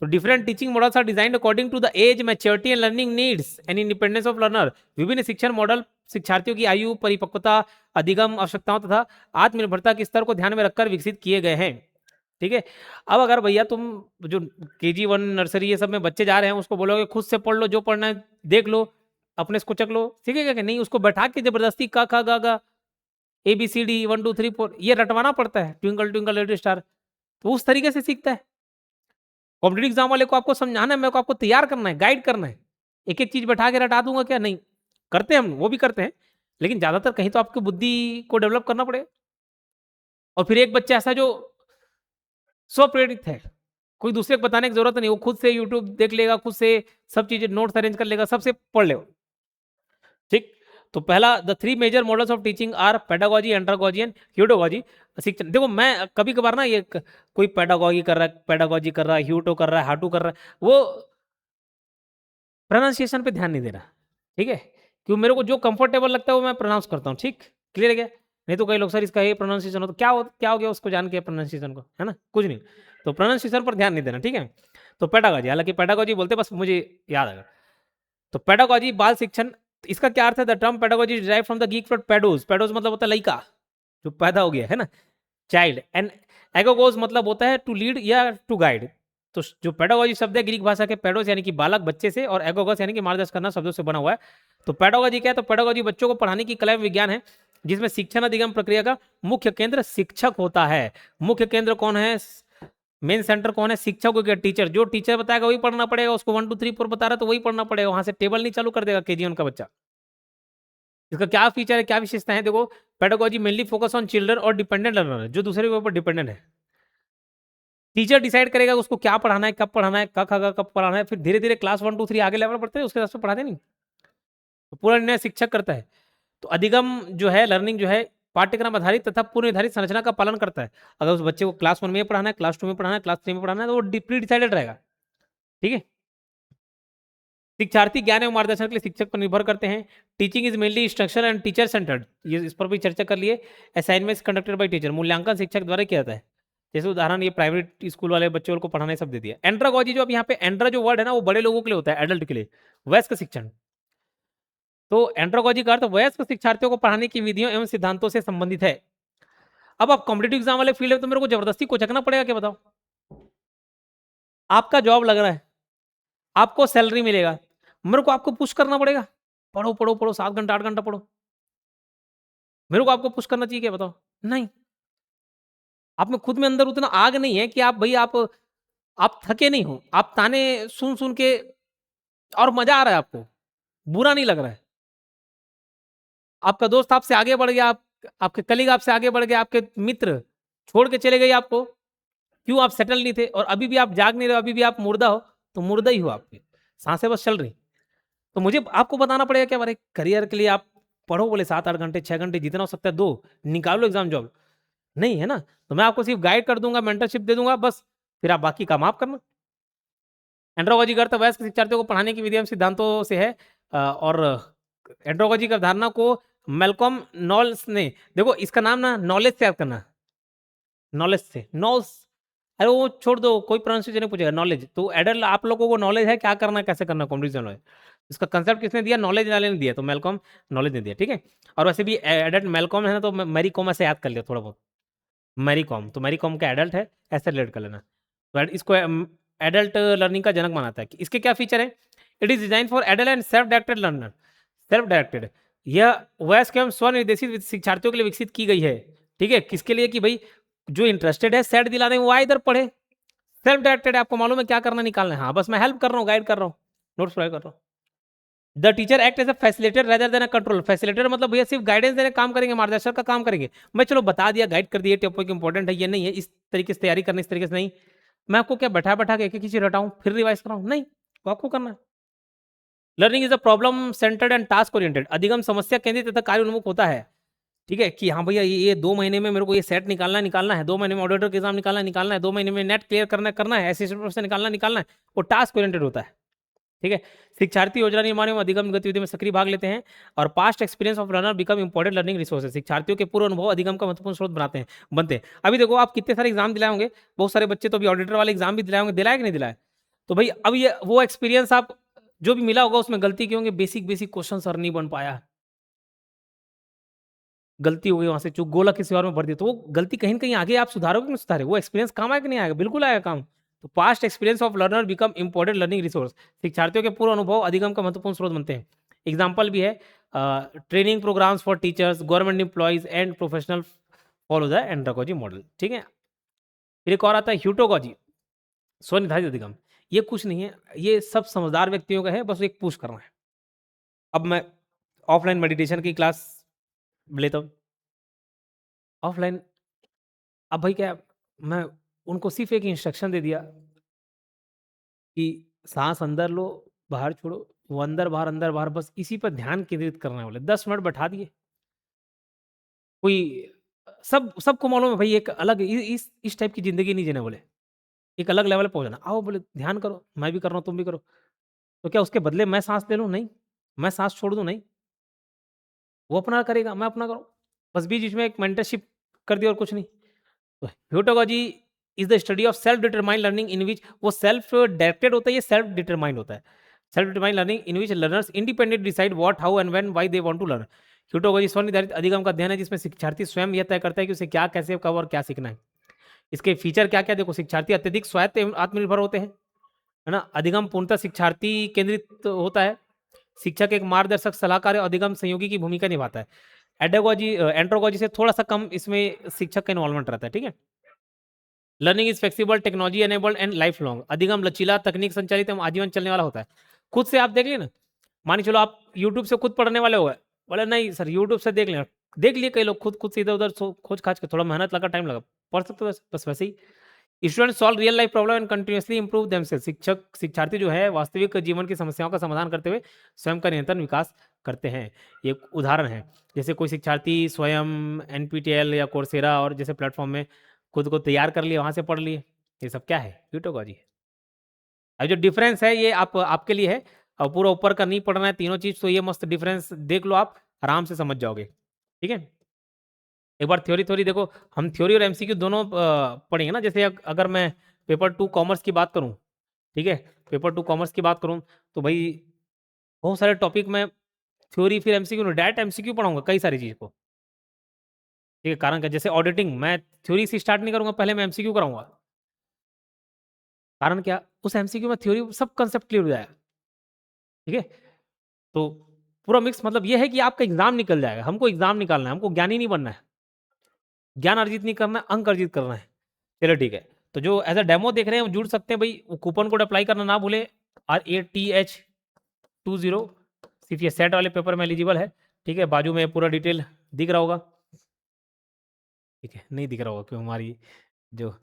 तो different teaching models are designed according to the age, maturity and learning needs and independence of learner. विभिन्न शिक्षण मॉडल शिक्षार्थियों की आयु, परिपक्वता, अधिगम आवश्यकताओं तथा आत्मनिर्भरता के स्तर को ध्यान में रखकर विकसित किए गए हैं। ठीक है? अब अगर भैया तुम जो केजी 1 नर्सरी ये सब में बच्चे जा रहे हैं उसको बोलोगे खुद से पढ़ लो, जो पढ़ना है देख लो, अपने से कुचक लो, सीखेगा कि नहीं? उसको बैठा के जबरदस्ती क, ख, ग, घ, ABCD 1 2 3 4 ये रटवाना पड़ता है, ट्विंकल ट्विंकल लिटिल स्टार, तो उस तरीके से सीखता है। कॉम्पिटिटिव एग्जाम वाले को आपको समझाना है, मेरे को आपको तैयार करना है, गाइड करना है। एक-एक चीज़ बैठा के रटा दूँगा क्या? नहीं। करते हैं हम, वो भी करते हैं, लेकिन ज़्यादातर कहीं तो आपकी बुद्धि को डेवलप करना पड़ेगा। और फिर एक बच्चा ऐसा है जो स्वप्रेरित है, कोई दूसरे को बताने की ज़रूरत नहीं, वो खुद से यूट्यूब देख लेगा, खुद से सब चीज़ें नोट्स अरेंज कर लेगा, सबसे पढ़ लेगा। ठीक? तो पहला the 3 major models of teaching are pedagogy, andragogy and heutagogy. शिक्षण देखो मैं कभी-कभार ना ये क कोई पेडागोगी कर रहा है, पेडागोजी कर रहा है, ह्यूटो कर रहा है, हाटू कर रहा है, वो प्रोनाउंसिएशन पे ध्यान नहीं दे रहा, ठीक है? क्यों मेरे को जो कंफर्टेबल लगता है वो मैं प्रोनाउंस करता हूँ, ठीक? क्लियर है क्या? नहीं तो कई लोग सर इसका ये प्रोनाउंसिएशन हो तो क्या हो गया उसको जान के प्रोनाउंसिएशन को, है ना? कुछ नहीं। तो प्रोनाउंसिएशन पर ध्यान नहीं देना, ठीक है? तो पेडागोजी हालाँकि पेडागोजी बोलते हैं बस मुझे याद आ गया। तो पेडागोजी बाल शिक्षण इसका क्या अर्थ है? The term pedagogy derived from the Greek word paidos, paidos मतलब होता है लइका, जो पैदा हो गया, है ना? चाइल्ड एंड एगोगोस मतलब होता है टू लीड या टू गाइड। तो जो पेडागोजी शब्द है ग्रीक भाषा के पेडोस यानी कि बालक बच्चे से और एगोगोस यानी कि मार्गदर्शन करना शब्दों से बना हुआ है। तो पेडागोजी क्या है? तो पेडागोजी बच्चों को पढ़ाने की कला विज्ञान है जिसमें शिक्षण अधिगम प्रक्रिया का मुख्य केंद्र शिक्षक होता है। मुख्य केंद्र कौन है? मेन सेंटर कौन है? शिक्षक हो गया, टीचर। जो टीचर बताएगा वही पढ़ना पड़ेगा, उसको 1 2 3 4 बता रहा है तो वही पढ़ना पड़ेगा, वहां से टेबल नहीं चालू कर देगा KG1 का बच्चा। इसका क्या फीचर है, क्या विशेषता है? देखो, pedagogy mainly focus on children और डिपेंडेंट लर्नर, जो दूसरे के ऊपर डिपेंडेंट है। टीचर डिसाइड करेगा उसको क्या पढ़ाना है, कब पढ़ाना है, कब पढ़ाना है, फिर धीरे धीरे क्लास 1 2 3 आगे लेवल बढ़ते हैं, उसके हिसाब से पढ़ाते नहीं। तो पूरा निर्णय शिक्षक करता है। तो अधिगम जो है, लर्निंग जो है, पाठ्यक्रम आधारित तथा पूर्व निर्धारित संरचना का पालन करता है। अगर उस बच्चे को क्लास 1 में पढ़ाना है, क्लास 2 में पढ़ाना है, क्लास 3 में पढ़ाना है, तो वो प्री डिसाइडेड रहेगा। ठीक है। शिक्षार्थी ज्ञान एवं मार्गदर्शन के लिए शिक्षक पर निर्भर करते हैं। Teaching is mainly instruction and teacher centred, ये इस पर भी चर्चा कर लिए। असाइनमेंट्स कंडक्टेड बाय टीचर, मूल्यांकन शिक्षक द्वारा किया जाता है। जैसे उदाहरण, ये प्राइवेट स्कूल वाले बच्चों को पढ़ाने सब दे दिया। एंड्रागोजी, जो अब यहाँ पे एंड्रा जो वर्ड है ना, वो बड़े लोगों के लिए होता है, एडल्ट के लिए, वयस्क शिक्षण। तो एंड्रागोजी का अर्थ वयस्क शिक्षार्थियों को पढ़ाने की विधियों एवं सिद्धांतों से संबंधित है। अब आप कॉम्पिटेटिव एग्जाम वाले फील्ड में, तो मेरे को जबरदस्ती कोचकना पड़ेगा क्या? बताओ, आपका जॉब लग रहा है, आपको सैलरी मिलेगा, मेरे को आपको पुश करना पड़ेगा, पढ़ो पढ़ो पढ़ो, 7 घंटा 8 घंटा पढ़ो। मेरे को आपको पुश करना चाहिए क्या? बताओ। नहीं। आप में खुद में अंदर उतना आग नहीं है कि आप भाई आप थके नहीं हो, आप ताने सुन सुन के और मजा आ रहा है आपको, बुरा नहीं लग रहा है। आपका दोस्त आपसे आगे बढ़ गया, आपके कलीग आपसे आगे बढ़ गया, आपके मित्र छोड़ के चले गए आपको, क्यों? आप सेटल नहीं थे और अभी भी आप जाग नहीं रहे हो, अभी भी आप मुर्दा हो, तो मुर्दा ही हो, आपकी सांसें बस चल रही। तो मुझे आपको बताना पड़ेगा क्या? हमारे करियर के लिए आप पढ़ो, बोले 7 8 घंटे 6 घंटे जितना हो सकता है दो, निकालो एग्जाम जॉब, नहीं है ना? तो मैं आपको सिर्फ गाइड कर दूंगा, मेंटरशिप दे दूंगा, बस फिर आप बाकी काम आप करना। एंड्रोलॉजी का अर्थ वयस्क शिक्षार्थियों को पढ़ाने की विधि सिद्धांतों से है। और एंड्रोलॉजी की अवधारणा को मेलकॉम नॉल्स ने, देखो इसका नाम ना नॉलेज से याद करना, नॉलेज से, नॉल्स, अरे वो छोड़ दो, कोई प्रोनाउंसिएशन नहीं पूछेगा, नॉलेज। तो एडल्ट आप लोगों को नॉलेज है क्या करना है, कैसे करना है, कॉम्पिटिशन नॉलेज। इसका कंसेप्ट किसने दिया? नॉलेज वाले ने दिया, तो मेलकॉम नॉलेज ने दिया। ठीक है। और वैसे भी एडल्ट मेलकॉम है ना, तो मैरी कॉम ऐसे याद कर लिया थोड़ा बहुत, मैरी कॉम, तो मैरी कॉम का एडल्ट है, ऐसे रिलेट कर लेना। तो इसको एडल्ट लर्निंग का जनक मानाता है। कि इसके क्या फीचर है? It is design for adult and self directed learner, self directed, यह वयस्क एवं स्वनिर्देशित शिक्षार्थियों के लिए विकसित की गई है। ठीक है। किसके लिए? कि भाई जो इंटरेस्टेड है सेट दिलाने में, वो आए इधर पढ़े। सेल्फ डायरेक्टेड है, आपको मालूम है क्या करना निकालना है, हाँ बस मैं हेल्प कर रहा हूँ, गाइड कर रहा हूँ, नोट्स प्रोवाइड कर रहा हूँ। The teacher act as a facilitator rather than a control, facilitator मतलब भैया सिर्फ गाइडेंस देने काम करेंगे, मार्गदर्शक का काम करेंगे। मैं चलो बता दिया, गाइड कर दिया, टॉपिक इंपॉर्टेंट है, ये नहीं है, इस तरीके से तैयारी करनी, इस तरीके से नहीं। मैं आपको क्या बैठा बैठा के एक एक चीज रटाऊं फिर रिवाइज कराऊं? नहीं, वो आपको करना है। Learning is a problem centred and task oriented, अधिगम समस्या केंद्रित तथा कार्य उन्मुख होता है। ठीक है। कि हाँ भैया ये 2 महीने में मेरे को ये सेट निकालना है, 2 महीने में ऑडिटर का एग्जाम निकालना है, 2 महीने में नेट क्लियर करना है, असिस्टेंट से निकालना है, वो टास्क ओरिएंटेड होता है। ठीक है। शिक्षार्थी योजना निर्माण में अधिगम गतिविधि में सक्रिय भाग लेते हैं और past experience of learner become important learning resources, शिक्षार्थियों के पूर्व अनुभव अधिगम का महत्वपूर्ण स्रोत बनते हैं। अभी देखो, आप कितने सारे एग्जाम दिलाए होंगे, बहुत सारे बच्चे तो अभी ऑडिटर वाले एग्जाम भी दिलाए होंगे, दिलाए कि नहीं दिलाए? तो भाई अब ये वो एक्सपीरियंस आप जो भी मिला होगा उसमें गलती की होंगे, बेसिक बेसिक क्वेश्चन सर नहीं बन पाया, गलती हो गई, वहां से चूक, गोला किसी और में भर दिया, तो वो गलती कहीं ना कहीं आगे आप सुधारोगे कि नहीं सुधारे, वो एक्सपीरियंस काम आएगा कि नहीं आएगा? बिल्कुल आएगा काम। तो past experience of learner become important learning resource, शिक्षार्थियों के पूर्व अनुभव अधिगम का महत्वपूर्ण स्रोत बनते हैं। एग्जाम्पल भी है, training programmes for teachers, government employees and professional follow the andragogy model. ठीक है। फिर एक और आता है ह्यूटोगोजी, स्वनिर्धारित अधिगम। ये कुछ नहीं है, ये सब समझदार व्यक्तियों का है, बस एक पुश करना है। अब मैं ऑफलाइन मेडिटेशन की क्लास लेता हूँ, ऑफलाइन, अब भाई क्या, मैं उनको सिर्फ एक इंस्ट्रक्शन दे दिया कि सांस अंदर लो, बाहर छोड़ो, वो अंदर बाहर, बस इसी पर ध्यान केंद्रित करने वाले 10 मिनट बैठा दिए। कोई सबको मालूम है भाई, एक अलग इस टाइप की जिंदगी नहीं जीने बोले, एक अलग लेवल पे पहुंचना। आओ बोले ध्यान करो, मैं भी कर रहा हूँ, तुम भी करो। तो क्या उसके बदले मैं सांस ले लूँ? नहीं। मैं सांस छोड़ दूँ? नहीं। वो अपना करेगा, मैं अपना करूँ, बस बीच बीच में एक मेंटरशिप कर दी और कुछ नहीं। तो heutagogy is the study of self determined learning in which, वो सेल्फ डायरेक्टेड होता है, ये सेल्फ डिटरमाइंड होता है। Self determined learning in which learners independent decide what, how and when, why they want to learn. Heutagogy स्वनिर्धारित अधिगम का अध्ययन है जिसमें शिक्षार्थी स्वयं यह तय करता है कि उसे क्या, कैसे, कब और क्या सीखना है। इसके फीचर क्या-क्या देखो, शिक्षार्थी अत्यधिक स्वायत्त एवं आत्मनिर्भर होते हैं, है ना? अधिगम पूर्णतः शिक्षार्थी केंद्रित होता है। शिक्षक एक मार्गदर्शक, सलाहकार और अधिगम सहयोगी की भूमिका निभाता है। एंड्रोगॉजी से थोड़ा-सा कम इसमें शिक्षक का इन्वॉल्वमेंट रहता है, ठीक है? Learning is flexible, technology enabled and life long. अधिगम लचीला, तकनीक संचालित एवं आजीवन चलने वाला होता है। खुद से आप देख लिए ना, मान के चलो आप यूट्यूब से खुद पढ़ने वाले हो गए, बोले नहीं सर यूट्यूब से देख लिए कई लोग खुद से इधर-उधर खोज-खाज के, थोड़ा मेहनत लगा, टाइम लगा, पढ़ सकते हो बस वैसे ही। Student solve real life problem and continuously improve themselves. शिक्षार्थी जो है वास्तविक जीवन की समस्याओं का समाधान करते हुए स्वयं का निरंतर विकास करते हैं। ये एक उदाहरण है, जैसे कोई शिक्षार्थी स्वयं एनपीटीईएल या कोर्सेरा और जैसे प्लेटफॉर्म में खुद को तैयार कर लिए, वहां से पढ़ लिए। ये सब क्या है? प्यूटोलॉजी है। अब जो डिफरेंस है ये आपके लिए है, और पूरा ऊपर का नहीं पढ़ना है तीनों चीज, तो ये मस्त डिफरेंस देख लो, आप आराम से समझ जाओगे। ठीक है, एक बार थ्योरी देखो, हम थ्योरी और एमसीक्यू दोनों पढ़ेंगे ना। जैसे अगर मैं पेपर 2 कॉमर्स की बात करूं, ठीक है, पेपर 2 कॉमर्स की बात करूं, तो भाई बहुत सारे टॉपिक में थ्योरी फिर एमसीक्यू, डायरेक्ट एमसीक्यू पढ़ाऊंगा कई सारी चीज को। ठीक है, कारण क्या, जैसे ऑडिटिंग मैं थ्योरी से स्टार्ट नहीं करूंगा, पहले मैं एमसीक्यू कराऊंगा। कारण क्या, उस एमसीक्यू में थ्योरी सब कंसेप्ट क्लियर हो जाएगा। ठीक है, तो पूरा मिक्स, मतलब ये है कि आपका एग्जाम निकल जाएगा। हमको एग्जाम निकालना है, हमको ज्ञानी नहीं बनना है, ज्ञान अर्जित नहीं करना है, अंक अर्जित करना है। चलो ठीक है, तो जो एज अ डेमो देख रहे हैं वो जुड़ सकते हैं भाई, कूपन कोड अप्लाई करना ना भूले, RATH20, सिर्फ ये सेट वाले पेपर में एलिजिबल है। ठीक है, बाजू में पूरा डिटेल दिख रहा होगा। ठीक है, नहीं दिख रहा होगा क्यों, हमारी जो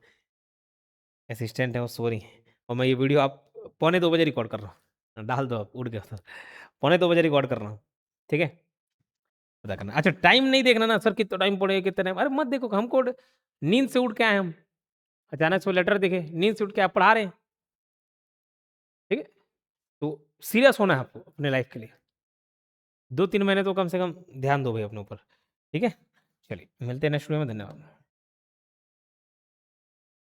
असिस्टेंट है वो सो रही है, और मैं ये वीडियो आप 1:45 रिकॉर्ड कर रहा हूँ, डाल दो आप, उड़ गया सर, 1:45 रिकॉर्ड कर रहा हूँ। ठीक है, पता करना। अच्छा, टाइम नहीं देखना ना सर, कितना टाइम पड़ेगा, कितना टाइम, अरे मत देखो, हमको नींद से उठ के आए हम, अचानक से लेटर देखे, नींद से उठ के आप पढ़ा रहे हैं। ठीक है, तो सीरियस होना है आपको अपने लाइफ के लिए, 2-3 महीने तो कम से कम ध्यान दो भाई अपने ऊपर। ठीक है, चलिए मिलते हैं नेक्स्ट वीडियो में, धन्यवाद।